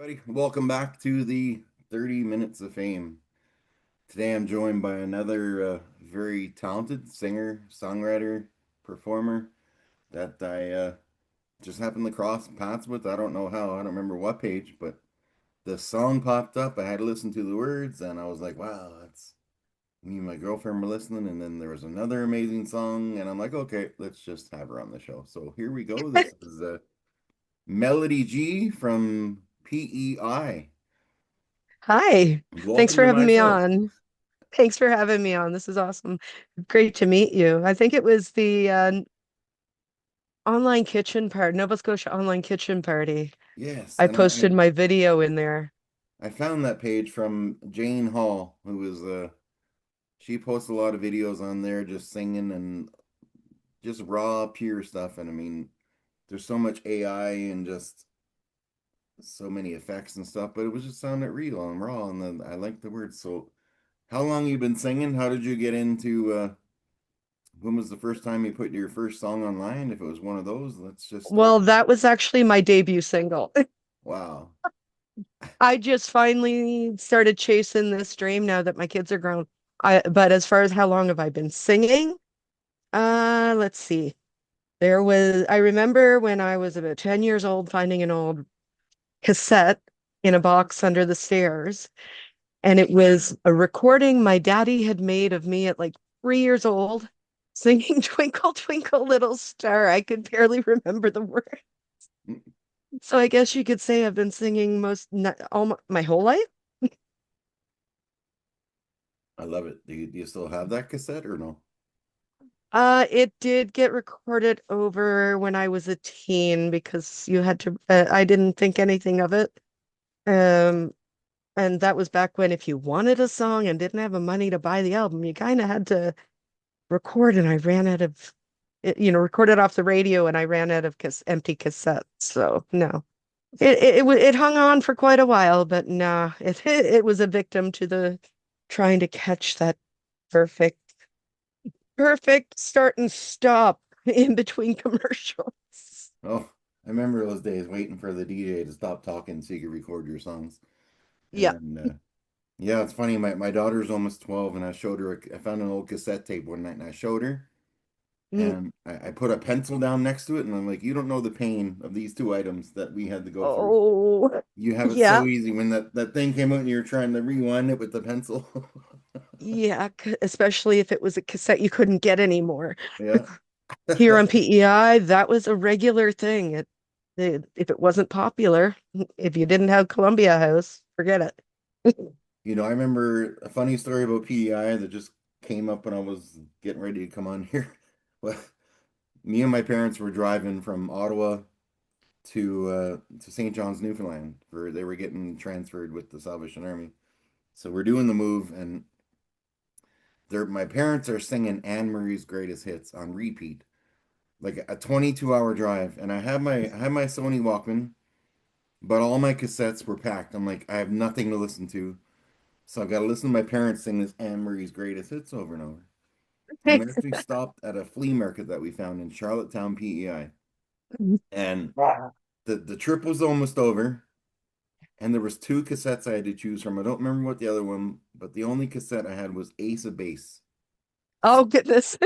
everybody. Welcome back to the 30 Minutes of Fame. Today I'm joined by another very talented singer, songwriter, performer that I just happened to cross paths with. I don't know how, I don't remember what page, but the song popped up. I had to listen to the words and I was like, wow, that's me and my girlfriend were listening. And then there was another amazing song, and I'm like, okay, let's just have her on the show. So here we go. This is Melody G from PEI. Hi. Thanks Welcome for to having my me show. on. Thanks for having me on. This is awesome. Great to meet you. I think it was the online kitchen part, Nova Scotia online kitchen party. Yes, I and posted my video in there. I found that page from Jane Hall, who was she posts a lot of videos on there just singing and just raw, pure stuff. And I mean, there's so much AI and just so many effects and stuff, but it was just sounding real and raw, and then I like the words. So, how long you been singing? How did you get into when was the first time you put your first song online? If it was one of those, let's just start. Well, that was actually my debut single. Wow. I just finally started chasing this dream now that my kids are grown. But as far as how long have I been singing? Let's see. I remember when I was about 10 years old finding an old cassette in a box under the stairs. And it was a recording my daddy had made of me at like 3 years old, singing Twinkle, Twinkle, Little Star. I could barely remember the word. So I guess you could say I've been singing all my whole life. I love it. Do you still have that cassette or no? It did get recorded over when I was a teen because I didn't think anything of it. Um, and that was back when if you wanted a song and didn't have the money to buy the album, you kind of had to record, and I ran out of recorded off the radio, and I ran out of empty cassettes. So no, it hung on for quite a while, but nah, it was a victim to the trying to catch that perfect perfect start and stop in between commercials. Oh, I remember those days waiting for the DJ to stop talking so you could record your songs. Yeah. And yeah, it's funny. My daughter's almost 12, and I showed her. I found an old cassette tape one night, and I showed her, Mm. and I put a pencil down next to it, and I'm like, "You don't know the pain of these two items that we had to go through. Oh, You have it yeah. so easy when that thing came out, and you're trying to rewind it with the pencil." Yeah, especially if it was a cassette you couldn't get anymore. Yeah. Here on PEI, that was a regular thing. If it wasn't popular, if you didn't have Columbia House, forget it. I remember a funny story about PEI that just came up when I was getting ready to come on here. Well, me and my parents were driving from Ottawa to St. John's, Newfoundland, for they were getting transferred with the Salvation Army. So we're doing the move, and my parents are singing Anne Marie's greatest hits on repeat, like a 22-hour drive. And I had my Sony Walkman, but all my cassettes were packed. I'm like, I have nothing to listen to. So I've got to listen to my parents sing this Anne Marie's greatest hits over and over. And we actually stopped at a flea market that we found in Charlottetown, PEI. And the trip was almost over, and there was two cassettes I had to choose from. I don't remember what the other one, but the only cassette I had was Ace of Base. Oh, goodness.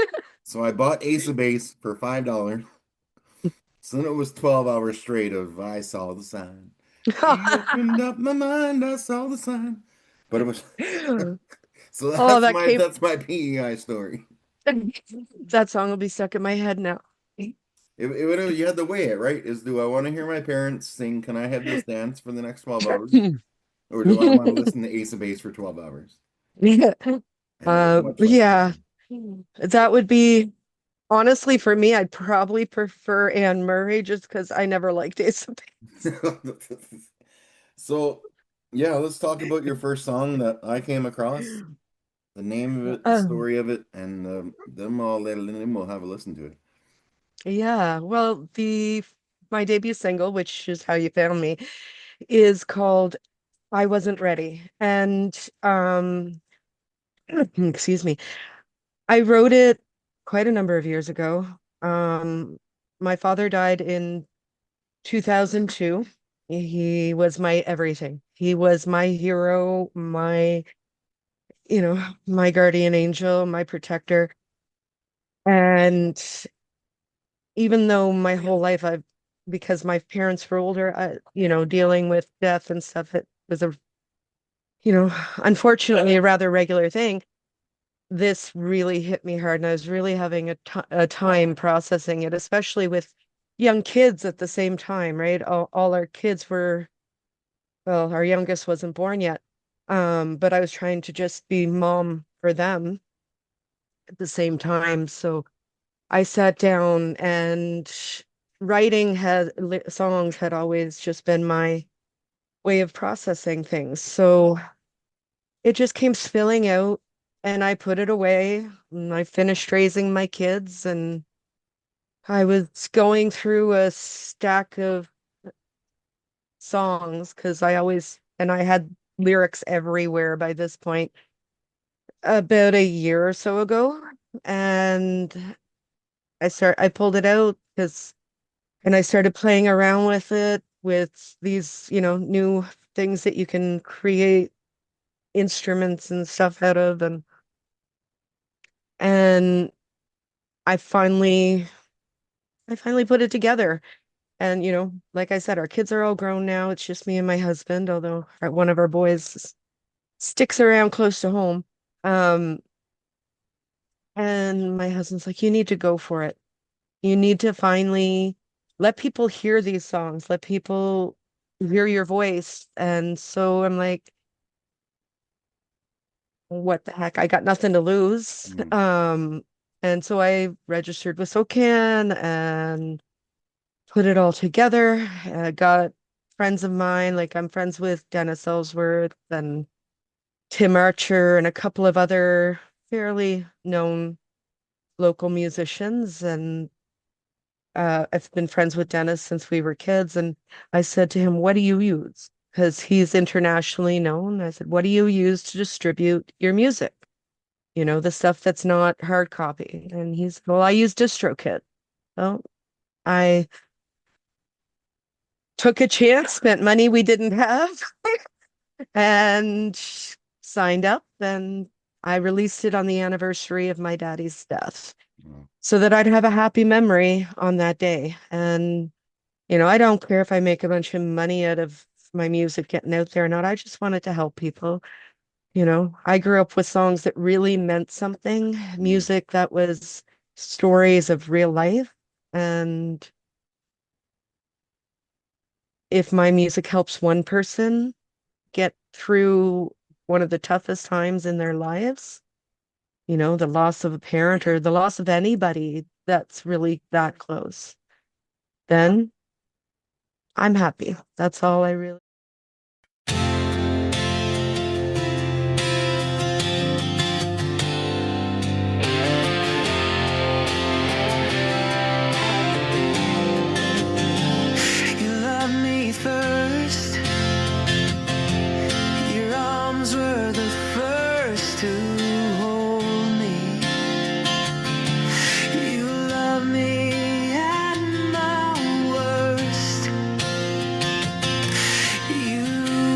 So I bought Ace of Base for $5. So then it was 12 hours straight of I saw the sign. He opened up my mind, I saw the sign. But it was so Oh, that's that my came. that's my PEI story. That song will be stuck in my head now. You had to weigh it, right? Do I want to hear my parents sing Can I Have This Dance for the next 12 hours? Or do I want to listen to Ace of Base for 12 hours? Yeah. And it was much less Yeah, fun. that would be honestly for me. I'd probably prefer Anne Murray just because I never liked Ace of Base. So, yeah, let's talk about your first song that I came across, the name of it, the Um, story of it, and then we'll have a listen to it. yeah, well, the my debut single, which is how you found me, is called "I Wasn't Ready," and excuse me, I wrote it quite a number of years ago. My father died in 2002, He was my everything. He was my hero, my guardian angel, my protector. And even though my whole life because my parents were older, dealing with death and stuff, it was unfortunately a rather regular thing. This really hit me hard, and I was really having a time processing it, especially with young kids at the same time, right? All our kids were, well, our youngest wasn't born yet. But I was trying to just be mom for them at the same time. So I sat down and writing songs had always just been my way of processing things. So it just came spilling out and I put it away and I finished raising my kids and I was going through a stack of songs because I had lyrics everywhere by this point about a year or so ago. And I pulled it out and I started playing around with it with these, new things that you can create instruments and stuff out of and I finally I finally put it together. And like I said, our kids are all grown now. It's just me and my husband, although one of our boys sticks around close to home. Um, and my husband's like, you need to go for it. You need to finally let people hear these songs, let people hear your voice. And so I'm like, what the heck? I got nothing to lose. Mm. And so I registered with SOCAN and put it all together. I got friends of mine, like I'm friends with Dennis Ellsworth and Tim Archer and a couple of other fairly known local musicians. And I've been friends with Dennis since we were kids. And I said to him, what do you use? Because he's internationally known. I said, what do you use to distribute your music? The stuff that's not hard copy. And he's, well, I use DistroKid. Well, I took a chance, spent money we didn't have, and signed up. And I released it on the anniversary of my daddy's death Wow. so that I'd have a happy memory on that day. And, I don't care if I make a bunch of money out of my music getting out there or not. I just wanted to help people. I grew up with songs that really meant something, Mm. music that was stories of real life. And if my music helps one person get through one of the toughest times in their lives, the loss of a parent or the loss of anybody that's really that close, then I'm happy. That's all I really. You loved me first. Your arms were the first to hold me. You loved me at my worst. You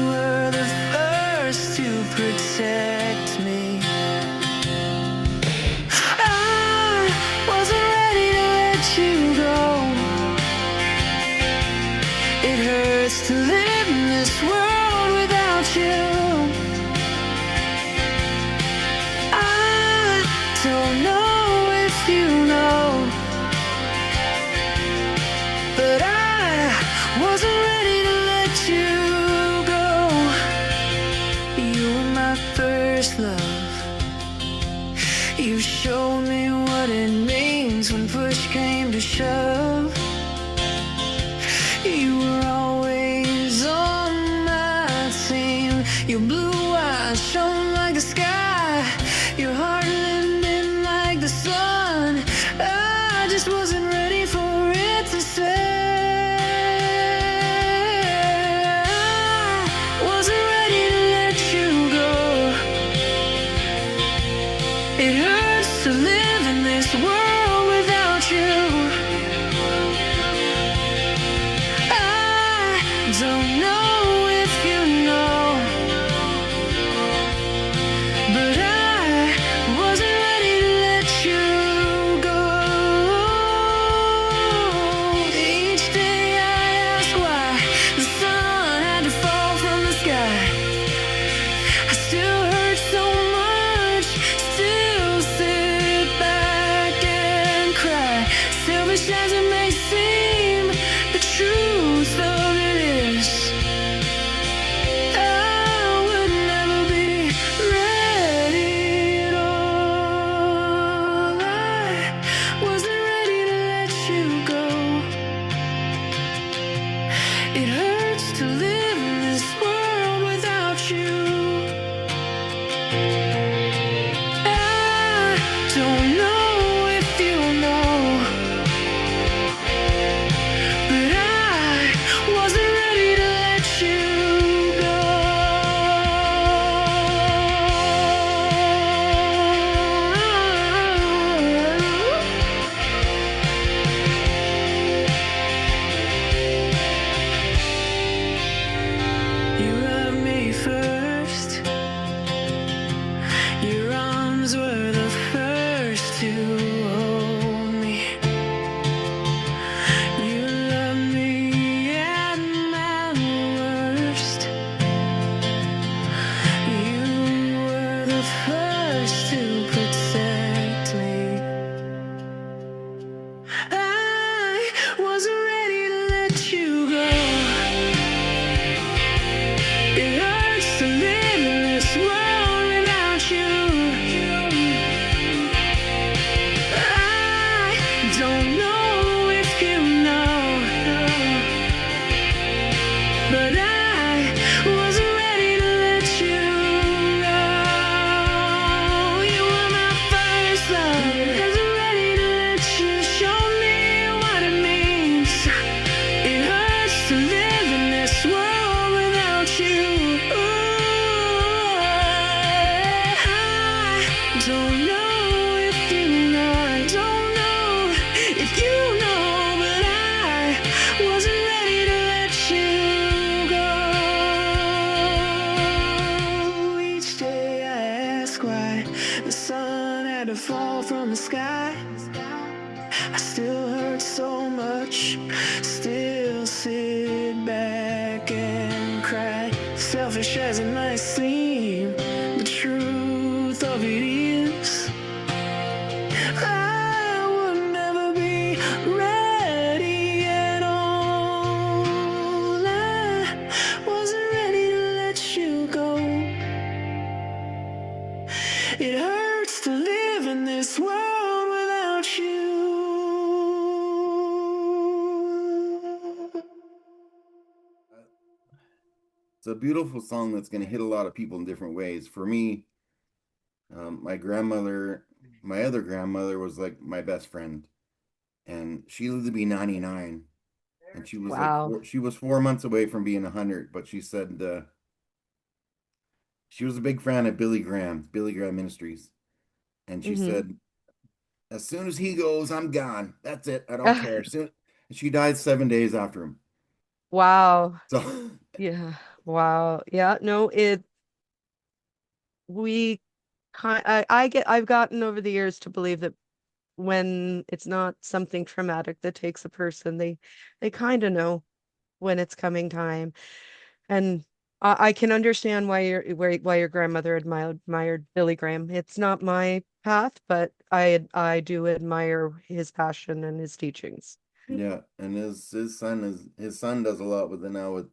were the first to protect me. I wasn't ready to let you go. It hurts to live in this world without you. I don't know if you know, but I wasn't ready to let you go. You were my first love. You showed me what it means when push came to shove. You were always on my team. Your blue eyes shone like the sky. Your heart lit like the sun. I just wasn't ready for it to say. I wasn't ready to let you go. It hurts to live in this world without you. I don't but I wasn't ready to let you go. Each day I ask why the sun had to fall from the sky. I still hurt so much, still sit back and cry. Selfish as it may seem, the truth of it is I would never be ready at all. I wasn't ready to let you go. It hurts to live in this world without you. I don't know if you know, but I wasn't ready to let you go. You loved me first. Your arms were the first to hold me. You loved me at my worst. You were the first to protect me. I wasn't ready to let you go. It hurts to live in this world without you. I don't know if you know, but I wasn't ready to let you go. You were my first love. Wasn't ready to let you show me what it means. It hurts to live in this world without you. I don't know if you know. I don't know if you know, but I wasn't ready to let you go. Each day I ask why the sun had to fall from the sky. I still hurt so much, still sit back and cry. Selfish as it might seem, the truth of it is I would never be ready at all. I wasn't ready to let you go. It hurts to live in this world without you. It's a beautiful song that's going to hit a lot of people in different ways. For me, my grandmother, my other grandmother was like my best friend, and she lived to be 99, and she was like Wow. she was 4 months away from being 100, but she said she was a big fan of Billy Graham Ministries, and she Hmm. said, as soon as he goes, I'm gone. That's it. I don't care. Soon, and she died 7 days after him. Wow. So Yeah. Wow. Yeah. No, we I've gotten over the years to believe that when it's not something traumatic that takes a person, they kind of know when it's coming time. And I can understand why your grandmother admired Billy Graham. It's not my path, but I do admire his passion and his teachings. yeah, and his son does a lot with it now with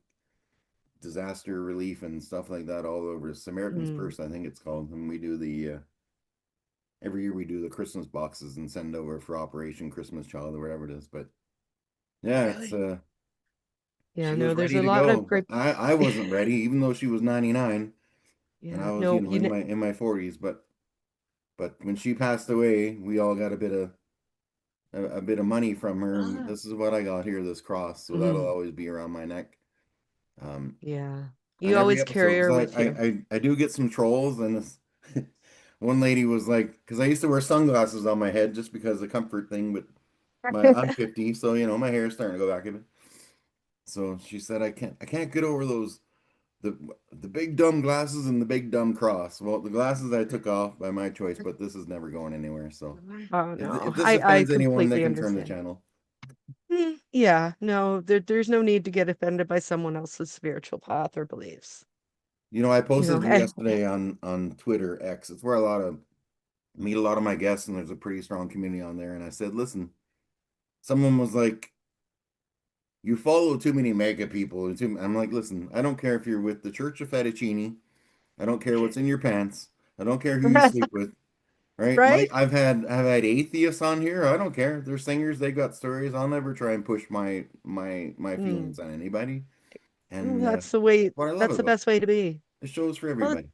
disaster relief and stuff like that all over. Samaritan's Mm, Purse, I think it's called. And we do the every year we do the Christmas boxes and send over for Operation Christmas Child or whatever it is. But yeah, it's really? Yeah, she no, was there's ready a to lot go, of but great. I wasn't ready, even though she was 99 and Yeah, I was, no, in my 40s. But when she passed away, we all got a bit of money from her, and this is what I got here, this cross. So that'll Mhm. always be around my neck. Um, Yeah, on you every always episode, carry because her with you. I do get some trolls, and this one lady was like, because I used to wear sunglasses on my head just because the comfort thing, but I'm 50, so my hair is starting to go back a bit. So she said I can't get over the the big dumb glasses and the big dumb cross. Well, the glasses I took off by my choice, but this is never going anywhere. So Oh no, if this I offends anyone, they completely can turn the understand. channel. Yeah, no, there's no need to get offended by someone else's spiritual path or beliefs. You know, I You know, posted yesterday on Twitter X. It's where meet a lot of my guests, and there's a pretty strong community on there. And I said, listen, someone was like, "You follow too many mega people." I'm like, listen, I don't care if you're with the Church of Fettuccine. I don't care what's in your pants. I don't care who you sleep with. Right? right? I've had atheists on here. I don't care. They're singers. They got stories. I'll never try and push my Mm, feelings on anybody. well, And that's the way, what I love that's the about best way to be. it shows for Well, everybody.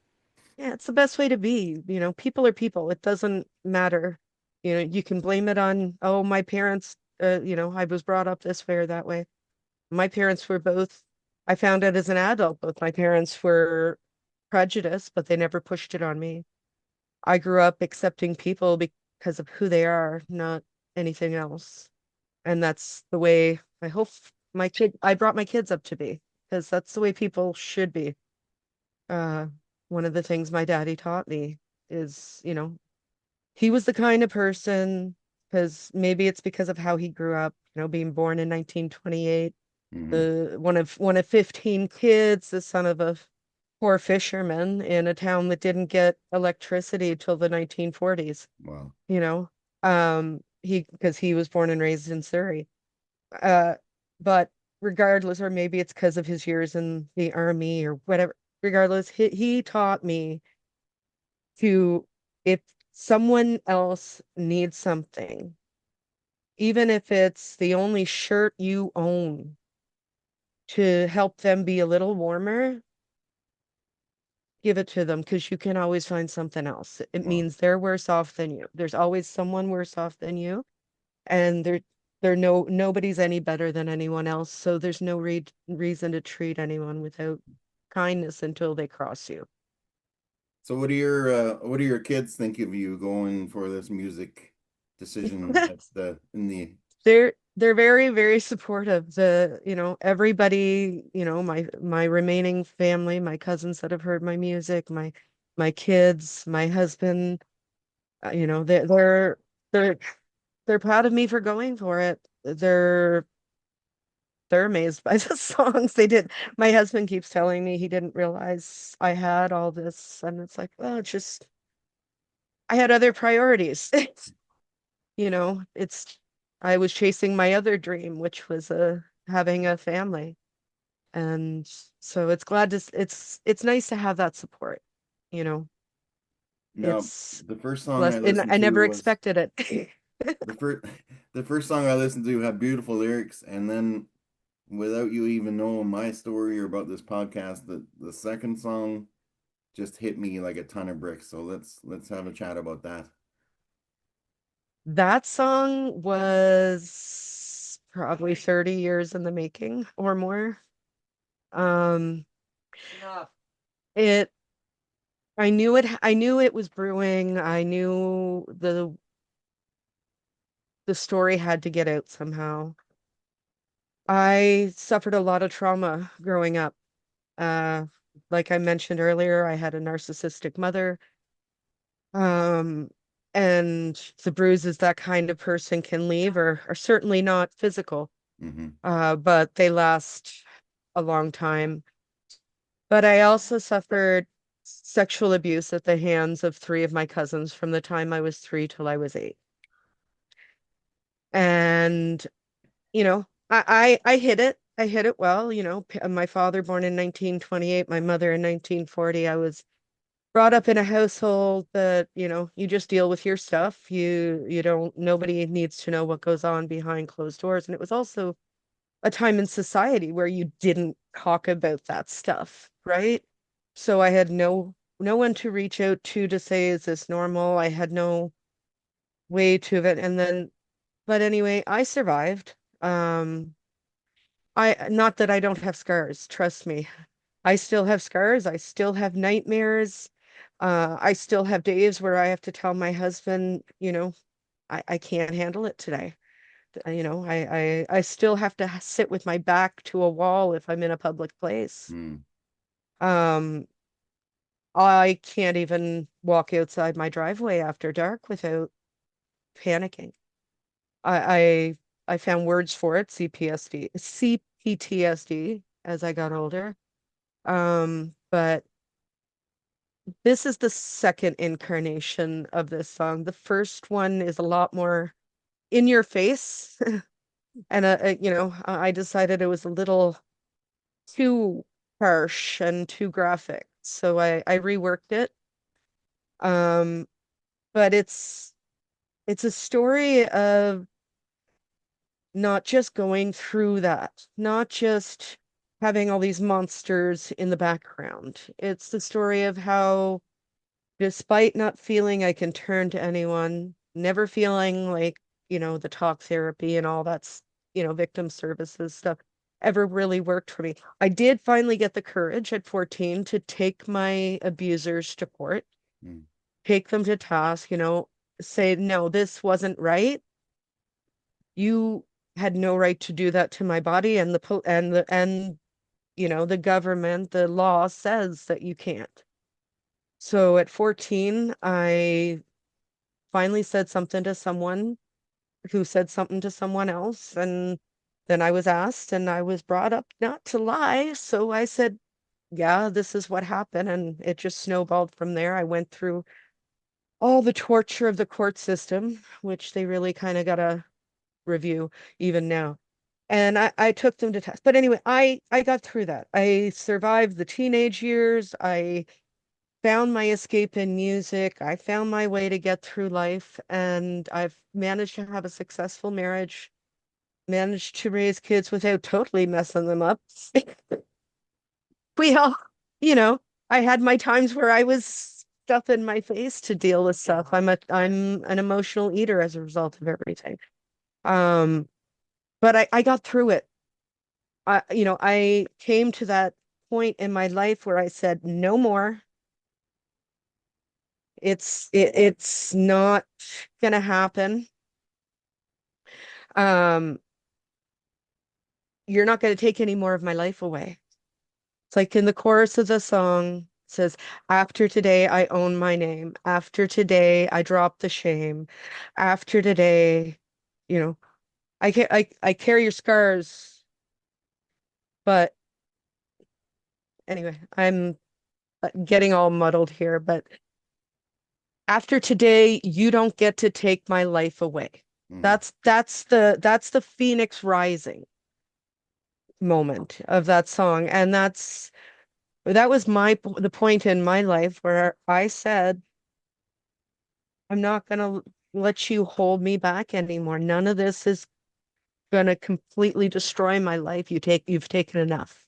yeah, it's the best way to be. You know, people are people. It doesn't matter. You know, you can blame it on, oh, my parents, I was brought up this way or that way. My parents were both, I found out as an adult, both my parents were prejudiced, but they never pushed it on me. I grew up accepting people because of who they are, not anything else. And that's the way I hope I brought my kids up to be, because that's the way people should be. Uh, one of the things my daddy taught me is, he was the kind of person, because maybe it's because of how he grew up, being born in 1928, Hmm. the one of 15 kids, the son of a poor fisherman in a town that didn't get electricity till the 1940s, Wow. you know. He because he was born and raised in Surrey. Uh, but regardless, or maybe it's because of his years in the army or whatever, regardless, he taught me to, if someone else needs something, even if it's the only shirt you own, to help them be a little warmer, give it to them because you can always find something else. It Wow. means they're worse off than you. There's always someone worse off than you, and they're nobody's any better than anyone else. So there's no reason to treat anyone without kindness until they cross you. So what do your kids think of you going for this music decision at the in the They're very, very supportive. Everybody, my remaining family, my cousins that have heard my music, my kids, my husband, they're they're proud of me for going for it. They're amazed by the songs they did. My husband keeps telling me he didn't realize I had all this, and it's like, well, it's just I had other priorities. It's I was chasing my other dream, which was having a family. And so it's nice to have that support. You know, now it's the first song I less, and listened I to never was expected it. the first the first song I listened to had beautiful lyrics, and then without you even knowing my story or about this podcast, the second song just hit me like a ton of bricks. So let's have a chat about that. That song was probably 30 years in the making or more. Um, it I knew it was brewing. I knew the story had to get out somehow. I suffered a lot of trauma growing up. Uh, like I mentioned earlier, I had a narcissistic mother. Um, and the bruises that kind of person can leave are certainly not physical, Hmm. but they last a long time. But I also suffered sexual abuse at the hands of three of my cousins from the time I was 3 till I was 8. And, I hid it. I hid it well. My father born in 1928, my mother in 1940. I was brought up in a household that, you just deal with your stuff. You don't, nobody needs to know what goes on behind closed doors. And it was also a time in society where you didn't talk about that stuff, right? So I had no one to reach out to say, is this normal? I had no way to it. And then, but anyway, I survived. Not that I don't have scars, trust me. I still have scars. I still have nightmares. I still have days where I have to tell my husband, I can't handle it today. I still have to sit with my back to a wall if I'm in a public place. Mm. Um, I can't even walk outside my driveway after dark without panicking. I I found words for it, CPSD, CPTSD, as I got older. But this is the second incarnation of this song. The first one is a lot more in your face, and I decided it was a little too harsh and too graphic, so I reworked it. Um, but it's a story of not just going through that, not just having all these monsters in the background. It's the story of how, despite not feeling I can turn to anyone, never feeling like, the talk therapy and all that's, victim services stuff ever really worked for me. I did finally get the courage at 14 to take my abusers to court, Mm. take them to task, say, no, this wasn't right. You had no right to do that to my body, and the government, the law says that you can't. So at 14, I finally said something to someone who said something to someone else, and then I was asked and I was brought up not to lie. So I said, yeah, this is what happened, and it just snowballed from there. I went through all the torture of the court system, which they really kind of gotta review even now. And I took them to test. But anyway, I got through that. I survived the teenage years. I found my escape in music. I found my way to get through life, and I've managed to have a successful marriage, managed to raise kids without totally messing them up. We all, you know, I had my times where I was stuff in my face to deal with stuff. I'm an emotional eater as a result of everything. Um, but I got through it. I came to that point in my life where I said, no more. It's not gonna happen. Um, you're not gonna take any more of my life away. It's like in the chorus of the song, it says, after today I own my name. After today I drop the shame. After today, you know, I carry your scars, but anyway, I'm getting all muddled here, but after today, you don't get to take my life away. Mm. That's the Phoenix Rising moment of that song. And that was the point in my life where I said, I'm not gonna let you hold me back anymore. None of this is gonna completely destroy my life. You've taken enough.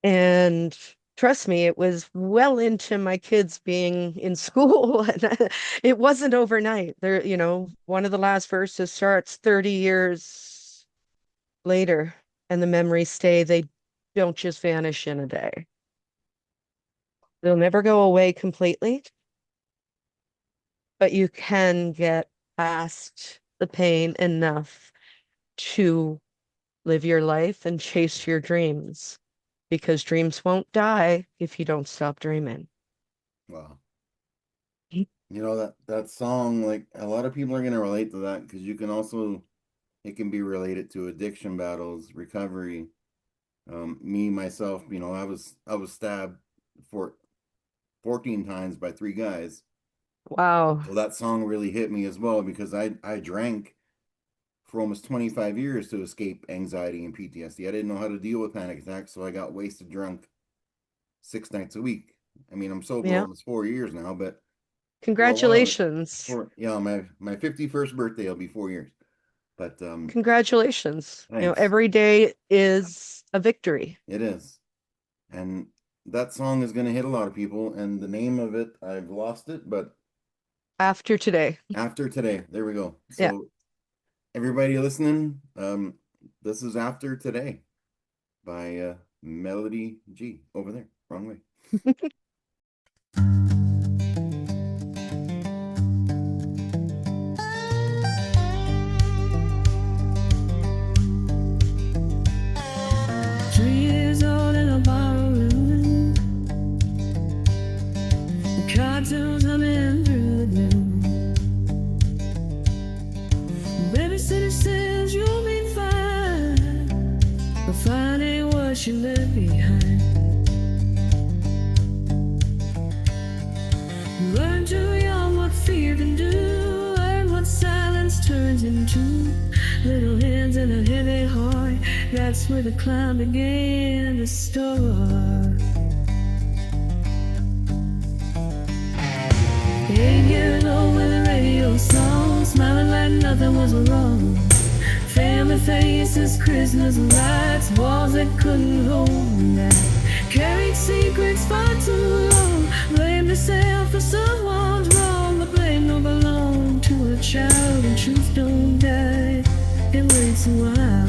And trust me, it was well into my kids being in school. And it wasn't overnight. One of the last verses starts 30 years later, and the memories stay. They don't just vanish in a day. They'll never go away completely, but you can get past the pain enough to live your life and chase your dreams, because dreams won't die if you don't stop dreaming. Wow. That song, like a lot of people are gonna relate to that because it can be related to addiction battles, recovery. Me myself, I was stabbed for 14 times by three guys. Wow. So that song really hit me as well because I drank for almost 25 years to escape anxiety and PTSD. I didn't know how to deal with panic attacks, so I got wasted drunk 6 nights a week. I mean, I'm sober Yeah. almost 4 years now, but for a while, Congratulations. my 51st birthday will be 4 years. But Congratulations. thanks. Every day is a victory. It is. And that song is going to hit a lot of people. And the name of it, I've lost it, but After today. After Today. There we go. Yeah. So everybody listening, this is After Today by Melody G over there. Wrong way. Three years old and a borrowed Cartoons humming through the gloom. Babysitter says you'll be fine, but finding what you left behind. Learn too young what fear can do. Learn what silence turns into. Little hands and a heavy heart. That's where the climb began to start. 8 years old with a radio song, smiling like nothing was wrong. Family faces, Christmas lights, walls that couldn't hold me back. Carried secrets far too long. Blamed yourself for someone's wrong, but blame don't belong to a child, and truth don't die. It waits a while.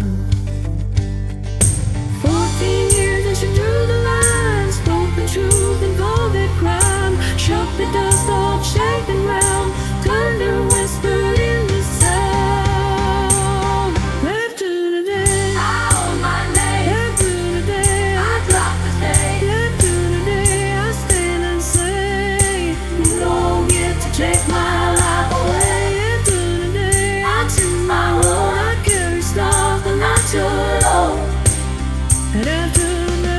14 years and she drew the line, spoke the truth and called it crime. Shook the dust off, shaking round, turned her whisper into sound. Left to the day, I own my name. Left to the day, I drop the day. Left to the day, I stand and say, you don't get to take my life away. Left to the day, I choose my road. I carry scars, but not your load. And after the day,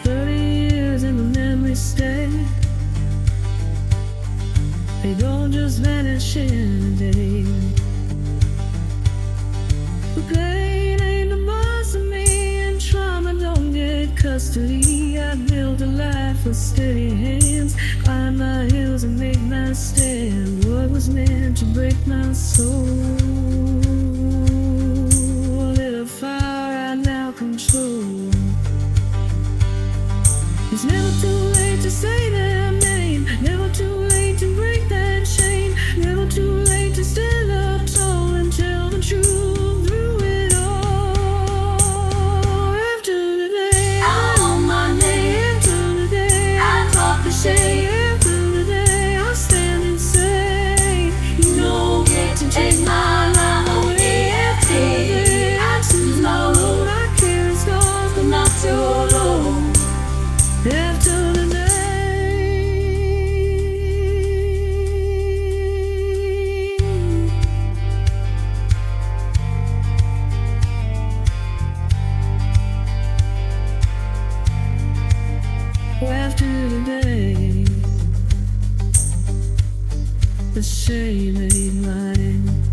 30 years in the memory stay. They don't just vanish in a day. The pain ain't the boss of me, and trauma don't get custody. I built a life with steady hands, climb my hills and make my stand. What was meant to break my soul, lit a fire I now control. It's never too late to say their name, never too late to break that chain, never too late to stand up tall and tell the truth through it all. After the day, I own my name. After the day, I talk the shade. After the day, I stand and say, you don't get to take my life away. After the day, I choose my road. I carry scars, but not too low. After the day, after the day, the shame ain't mine.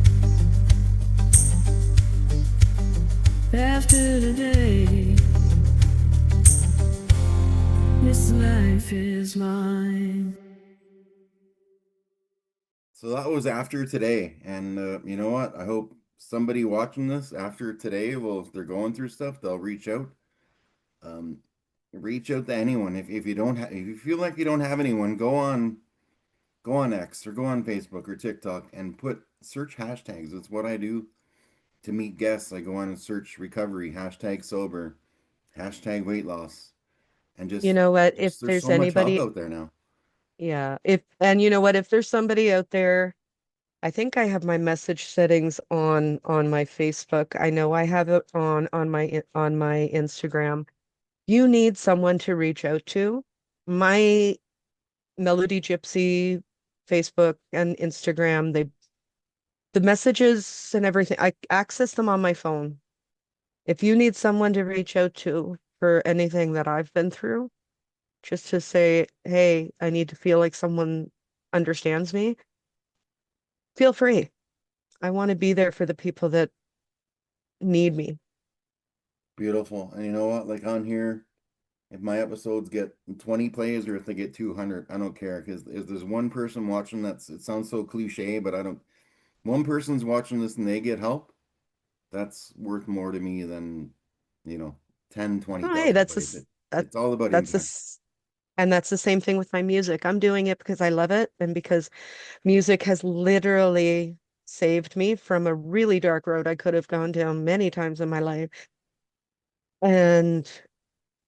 After the day, this life is mine. So that was After Today. And you know what? I hope somebody watching this after today will, if they're going through stuff, they'll reach out. Um, reach out to anyone. If you don't have, if you feel like you don't have anyone, go on X or go on Facebook or TikTok and search hashtags. That's what I do to meet guests. I go on and search recovery, hashtag sober, hashtag weight loss, and You know what? If there's there's so much help anybody, out there now. yeah, and you know what? If there's somebody out there, I think I have my message settings on my Facebook. I know I have it on my Instagram. You need someone to reach out to. My Melody Gypsy Facebook and Instagram, the messages and everything, I access them on my phone. If you need someone to reach out to for anything that I've been through, just to say, hey, I need to feel like someone understands me, feel free. I want to be there for the people that need me. Beautiful. And you know what? Like on here, if my episodes get 20 plays or if they get 200, I don't care because if there's one person watching it sounds so cliche, but I don't, one person's watching this and they get help, that's worth more to me than, you know, 10, Oh, hey, 20,000 plays. that It's all about that's intent. this and that's the same thing with my music. I'm doing it because I love it and because music has literally saved me from a really dark road I could have gone down many times in my life. And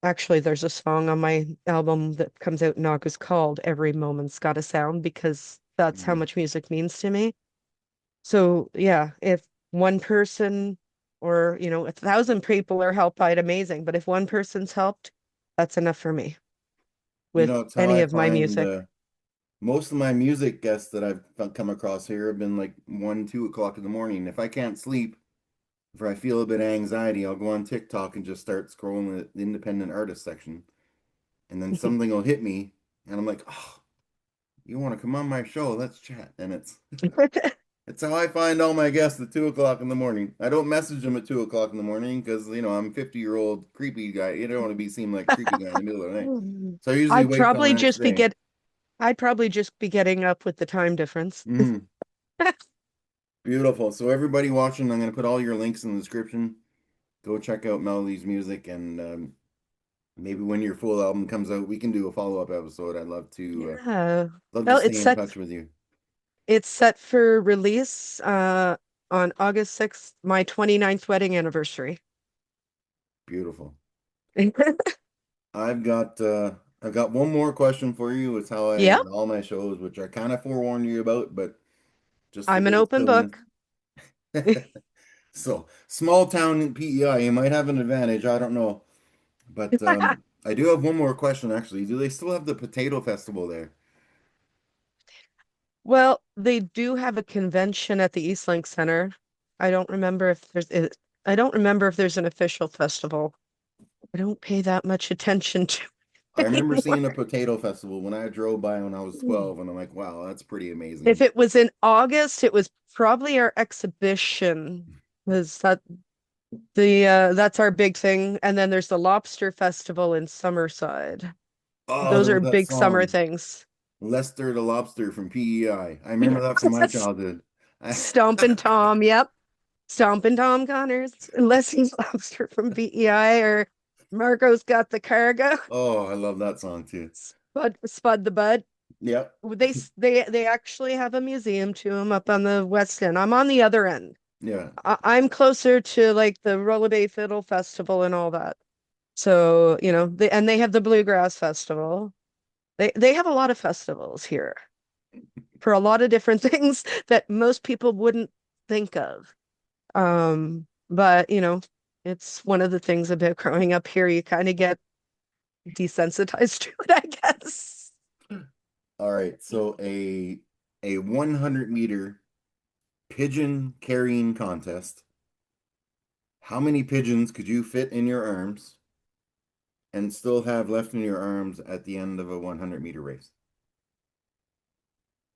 Actually, there's a song on my album that comes out in August called Every Moment's Got a Sound because that's how Mm. much music means to me. So yeah, if one person or, 1,000 people are helped by it, amazing. But if one person's helped, that's enough for me You with know, it's how any I of my find music. most of my music guests that I've come across here have been like 1, 2 o'clock in the morning. If I can't sleep, if I feel a bit of anxiety, I'll go on TikTok and just start scrolling the independent artist section. And then something will hit me, and I'm like, oh, you want to come on my show? Let's chat. And it's how I find all my guests at 2 o'clock in the morning. I don't message them at 2 o'clock in the morning because I'm a 50-year-old creepy guy. You don't want to be seen like creepy guy in the middle of the night. So I usually I'd wait till the probably next just be day. get I'd probably just be getting up with the time difference. Mm, beautiful. So everybody watching, I'm going to put all your links in the description. Go check out Melody's music, and maybe when your full album comes out, we can do a follow-up episode. I'd Yeah. love to Well, stay in touch with you. it's set for release on August 6th, my 29th wedding anniversary. Beautiful. I've got one more question for you. It's how I Yeah, end all my shows, which I kind of forewarned you about, but just a I'm an little open silliness. book. So, small town in PEI, you might have an advantage. I don't know. But I do have one more question actually. Do they still have the potato festival there? Well, they do have a convention at the Eastlink Center. I don't remember if I don't remember if there's an official festival. I don't pay that much attention to I it remember anymore. seeing a potato festival when I drove by when I was 12, and I'm like, wow, that's pretty If amazing. it was in August, it was probably our exhibition. Was that the that's our big thing. And then there's the Lobster Festival in Summerside. Oh, Those there are was that big summer song, things. Lester the Lobster from PEI. I remember that from my Yes. childhood. Stompin' Tom, yep. Stompin' Tom Connors, Leslie's Lobster from BEI, or Marco's Got the Cargo, Oh, I love that song too. Spud the Bud. Yep. They actually have a museum to them up on the west end. I'm on the other end. Yeah. I'm closer to like the Rolla Bay Fiddle Festival and all that. So, they have the Bluegrass Festival. They have a lot of festivals here for a lot of different things that most people wouldn't think of. But it's one of the things about growing up here. You kind of get desensitized to it, I guess. All right. So a 100-meter pigeon carrying contest. How many pigeons could you fit in your arms and still have left in your arms at the end of a 100-meter race?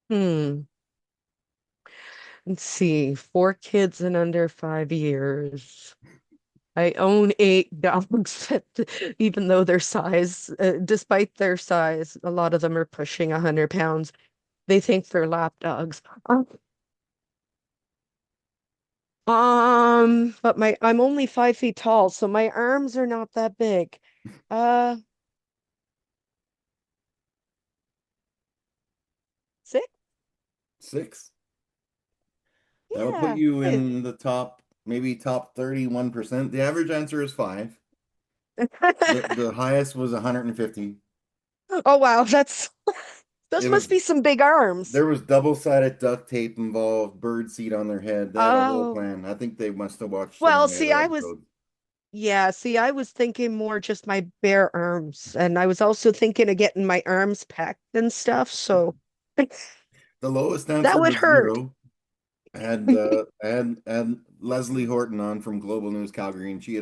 Hmm. Let's see. 4 kids in under 5 years. I own 8 dogs that, even though despite their size, a lot of them are pushing 100 pounds. They think they're lap dogs. But I'm only 5 feet tall, so my arms are not that big. Uh, 6? Six. That'll put Yeah. you in the top, maybe top 31%. The average answer is five. The highest was 150. Oh wow, those It must was be some big arms. There was double-sided duct tape involved, bird seed on their head. They had a whole Oh, plan. I think they must have watched some of well, my other episodes. I was thinking more just my bare arms, and I was also thinking of getting my arms packed and stuff, so The lowest that answer would was hurt. zero. I had Leslie Horton on from Global News Calgary, and she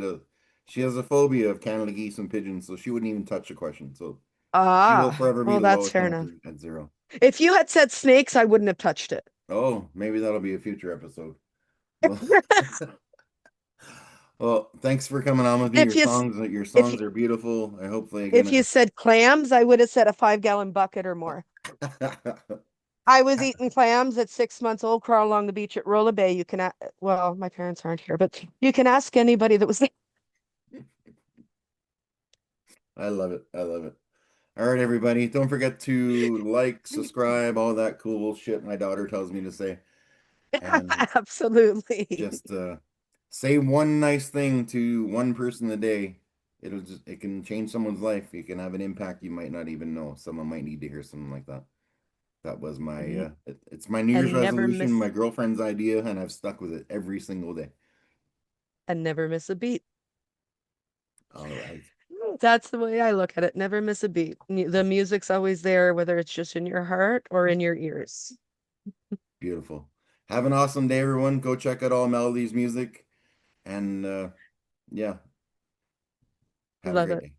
has a phobia of Canada geese and pigeons, so she wouldn't even touch the question. So she will Ah, forever be well, the that's lowest fair enough. answer at zero. If you had said snakes, I wouldn't have touched it. Oh, maybe that'll be a future episode. Well, well, thanks for coming on with me. If you s- Your if you, songs are beautiful. I hopefully if you again. said clams, I would have said a 5-gallon bucket or more. I was eating clams at 6 months old, crawl along the beach at Rolla Bay. Well, my parents aren't here, but you can ask anybody that was there. I love it. I love it. All right, everybody. Don't forget to like, subscribe, all that cool shit my daughter tells me to say. And Absolutely. just say one nice thing to one person a day. it can change someone's life. It can have an impact you might not even know. Someone might need to hear something like that. That was my And, it's my New Year's and never resolution, miss my girlfriend's idea, and I've stuck with it every single day. and never miss a beat. All right. That's the way I look at it. Never miss a beat. The music's always there, whether it's just in your heart or in your ears. Beautiful. Have an awesome day, everyone. Go check out all Melody's music and yeah, have a Love great it. day.